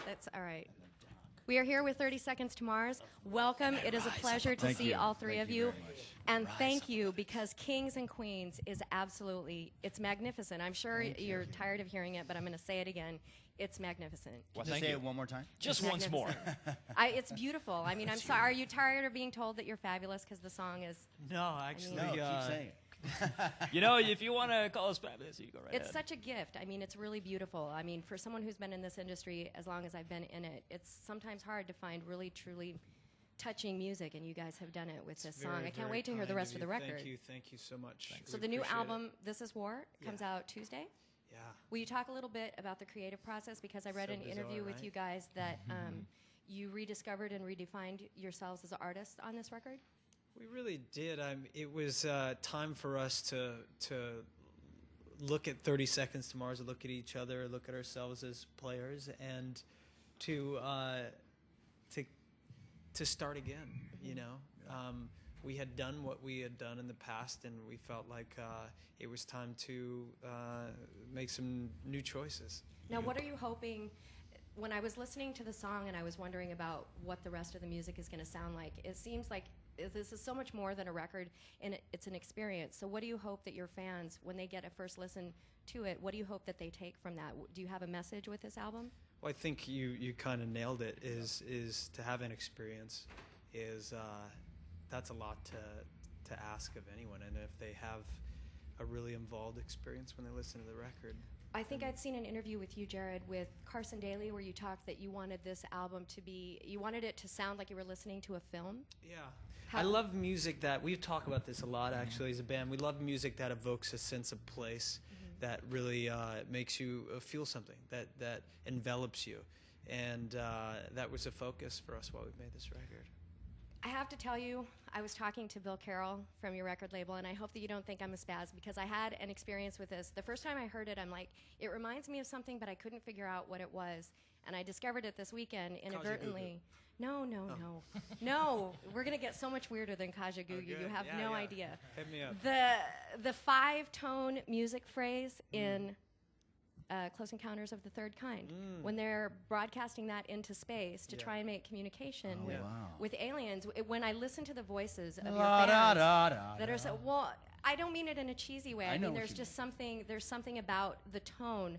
That's all right. We are here with 30 Seconds to Mars. Welcome. It is a pleasure to see all three of you. And thank you, because Kings and Queens is absolutely, it's magnificent. I'm sure you're tired of hearing it, but I'm going to say it again. It's magnificent. Well, just say it one more time. Just once more. It's beautiful. I mean, I'm sorry. Are you tired of being told that you're fabulous because the song is... No, actually. No, keep saying it. You know, if you want to call us fabulous, you go right ahead. It's such a gift. I mean, it's really beautiful. I mean, for someone who's been in this industry as long as I've been in it, it's sometimes hard to find really, truly touching music, and you guys have done it with this song. I can't wait to hear the rest of the record. Thank you so much. So the new album, This Is War, comes out Tuesday. Yeah. Will you talk a little bit about the creative process? Because I read an interview with you guys that you rediscovered and redefined yourselves as artists on this record. We really did. It was time for us to look at 30 Seconds to Mars, look at each other, look at ourselves as players, and to start again. You know, we had done what we had done in the past, and we felt like it was time to make some new choices. Now, what are you hoping? When I was listening to the song and I was wondering about what the rest of the music is going to sound like, it seems like this is so much more than a record, and it's an experience. So what do you hope that your fans, when they get a first listen to it, what do you hope that they take from that? Do you have a message with this album? Well, I think you kind of nailed it. Is to have an experience that's a lot to ask of anyone, and if they have a really involved experience when they listen to the record. I think I'd seen an interview with you, Jared, with Carson Daly, where you talked that you wanted this album to be, you wanted it to sound like you were listening to a film. Yeah. I love music that, we talk about this a lot actually as a band, we love music that evokes a sense of place, that really makes you feel something, that envelops you. And that was a focus for us while we made this record. I have to tell you, I was talking to Bill Carroll from your record label, and I hope that you don't think I'm a spaz, because I had an experience with this. The first time I heard it, I'm like, it reminds me of something, but I couldn't figure out what it was. And I discovered it this weekend inadvertently. No. No, we're going to get so much weirder than Kaja Gugu. You have no idea. Hit me up. The 5-tone music phrase in Close Encounters of the Third Kind, when they're broadcasting that into space to try and make communication with aliens. When I listen to the voices of your fans that are so, well, I don't mean it in a cheesy way. I mean, there's just something, there's something about the tone,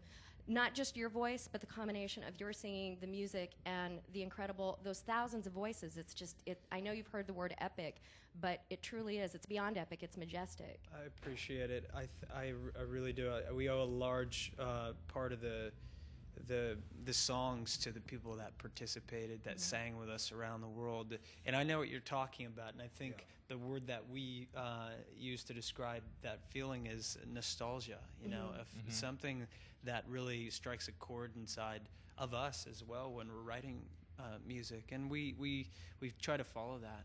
not just your voice, but the combination of your singing, the music, and the incredible, those thousands of voices. It's just, I know you've heard the word epic, but it truly is. It's beyond epic. It's majestic. I appreciate it. I really do. We owe a large part of the songs to the people that participated, that sang with us around the world. And I know what you're talking about, and I think the word that we use to describe that feeling is nostalgia, you know, of something that really strikes a chord inside of us as well when we're writing music. And we try to follow that.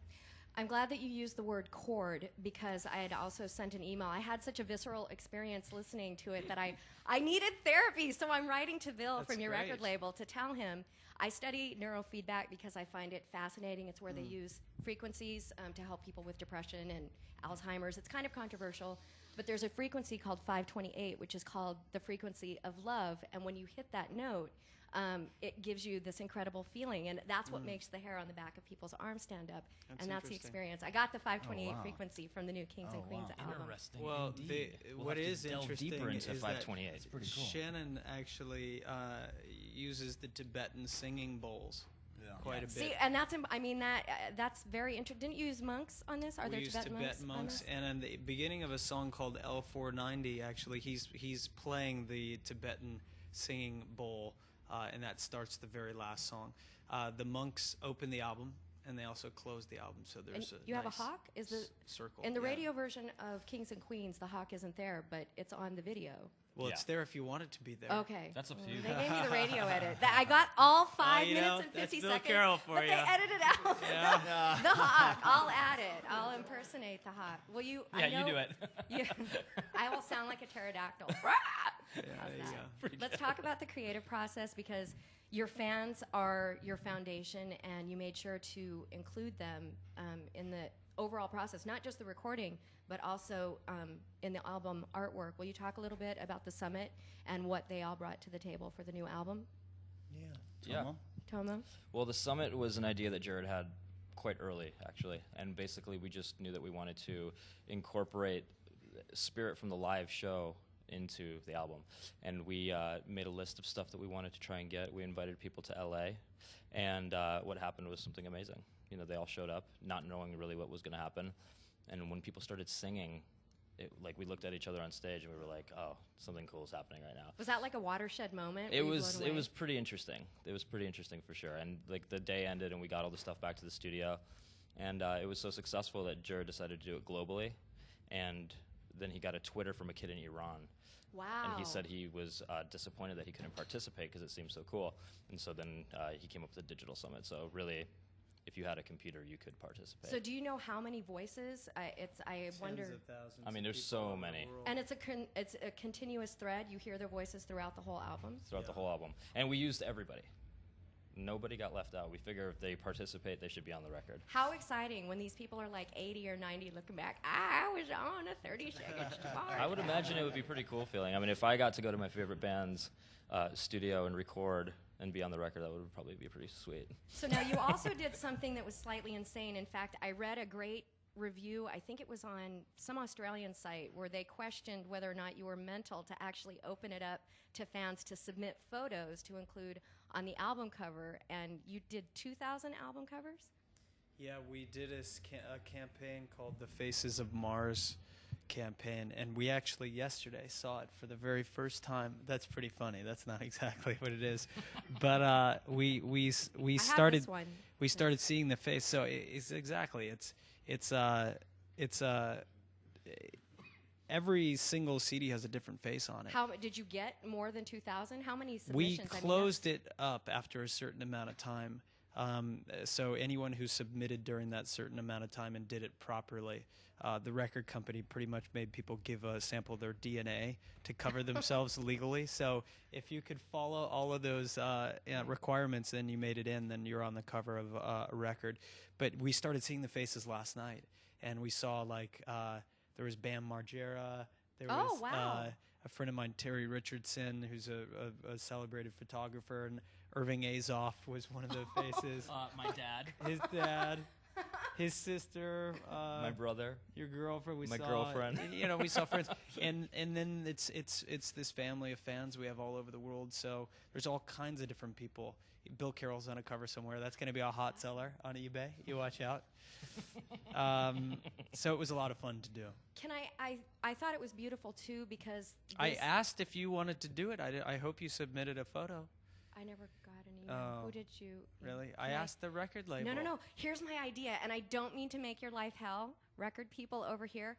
I'm glad that you used the word chord, because I had also sent an email. I had such a visceral experience listening to it that I needed therapy, so I'm writing to Bill from your record label to tell him. I study neurofeedback because I find it fascinating. It's where they use frequencies to help people with depression and Alzheimer's. It's kind of controversial, but there's a frequency called 528, which is called the frequency of love, and when you hit that note, it gives you this incredible feeling, and that's what makes the hair on the back of people's arms stand up, and that's the experience. I got the 528 frequency from the new Kings and Queens album. Interesting. Well, what is interesting deeper into is 528. that It's pretty cool. Shannon actually uses the Tibetan singing bowls quite a bit. See, and that's, I mean, that's very interesting. Didn't you use monks on this? Are there Tibetan monks? And in the beginning of a song called L490, actually, he's playing the Tibetan singing bowl. And that starts the very last song. The monks open the album, and they also close the album. So there's you have a hawk? Is the circle in the radio version of Kings and Queens? The hawk isn't there, but it's on the video. Well, it's there if you want it to be there. Okay, that's up to you. They gave me the radio edit. I got all 5 minutes and 50 that's seconds, Bill Carroll for but you. they edited out the hawk. I'll add it. I'll impersonate the hawk. Will you? Yeah, you do it. I will sound like a pterodactyl. There you go. Let's talk about the creative process, because your fans are your foundation, and you made sure to include them in the overall process, not just the recording, but also in the album artwork. Will you talk a little bit about the summit and what they all brought to the table for the new album? Yeah. Tomo? Well, the summit was an idea that Jared had quite early, actually, and basically we just knew that we wanted to incorporate spirit from the live show into the album, and we made a list of stuff that we wanted to try and get. We invited people to LA, and what happened was something amazing. You know, they all showed up, not knowing really what was going to happen, and when people started singing, like we looked at each other on stage and we were like, oh, something cool is happening right now. Was that like a watershed moment? It was pretty interesting. It was pretty interesting for sure. And like the day ended and we got all the stuff back to the studio, and it was so successful that Jared decided to do it globally, and then he got a Twitter from a kid in Iran. Wow. And he said he was disappointed that he couldn't participate because it seemed so cool. And so then he came up with the Digital Summit. So really, if you had a computer, you could participate. So do you know how many voices? I wonder. Tens of thousands I mean, of there's people so around the many. world. And it's a continuous thread. You hear their voices throughout the whole album. Throughout the whole album. And we used everybody. Nobody got left out. We figure if they participate, they should be on the record. How exciting when these people are like 80 or 90 looking back. I was on a 30-second spot. I would imagine it would be a pretty cool feeling. I mean, if I got to go to my favorite band's studio and record and be on the record, that would probably be pretty sweet. So now you also did something that was slightly insane. In fact, I read a great review, I think it was on some Australian site, where they questioned whether or not you were mental to actually open it up to fans to submit photos to include on the album cover, and you did 2,000 album covers? Yeah, we did a campaign called the Faces of Mars campaign, and we actually yesterday saw it for the very first time. That's pretty funny. That's not exactly what it is, but we started seeing the face. So it's exactly it's every single CD has a different face on it. How did you get more than 2,000? How many We submissions? closed it up after a certain amount of time. So anyone who submitted during that certain amount of time and did it properly, the record company pretty much made people give a sample of their DNA to cover themselves legally. So if you could follow all of those requirements, then you made it in, then you're on the cover of a record. But we started seeing the faces last night, and we saw like there was Bam Margera. There was wow. A friend of mine, Terry Richardson, who's a celebrated photographer, and Irving Azoff was one of the faces. My dad. His dad, his sister, my brother. your girlfriend. My girlfriend. You know, we saw friends, and then it's this family of fans we have all over the world. So there's all kinds of different people. Bill Carroll's on a cover somewhere. That's going to be a hot seller on eBay. You watch out. So it was a lot of fun to do. Can I thought it was beautiful too because I this- asked if you wanted to do it. I hope you submitted a photo. I never got an email. Oh. Who did you? Really? Can I asked the record label. No. Here's my idea, and I don't mean to make your life hell. Record people over here,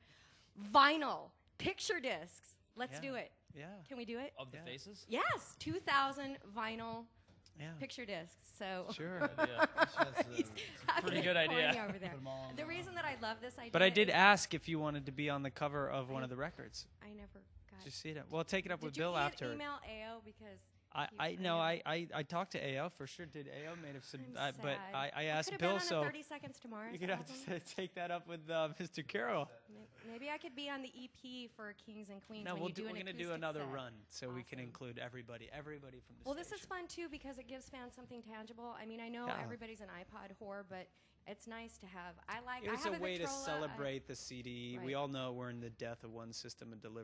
vinyl, picture discs. Let's Yeah. do it. Yeah. Can we do it? Of the Yeah. faces? Yes, 2,000 vinyl Yeah. picture discs. So Sure. He's having pretty it good idea. corny over there. The reason that I love this idea, But I did is ask if you wanted to be on the cover of one of the records. I never got. Did you see it? Well, take it up Did with you Bill after. email AO because I talked to AO for sure. Did AO may have I'm but sad. I asked could've Bill, been on so a 30 Seconds to Mars you could have album. to take that up with Mr. Carroll. Maybe I could be on the EP for Kings and Queens. No, when we're you do going to do acoustic another set. run, so we can Awesome. include everybody from the Well, this station. is fun too because it gives fans something tangible. I mean, I know Yeah. everybody's an iPod whore, but it's nice to have. It was I a have way to Victrola, celebrate the CD. We Right. all know we're in the death of one system of delivery.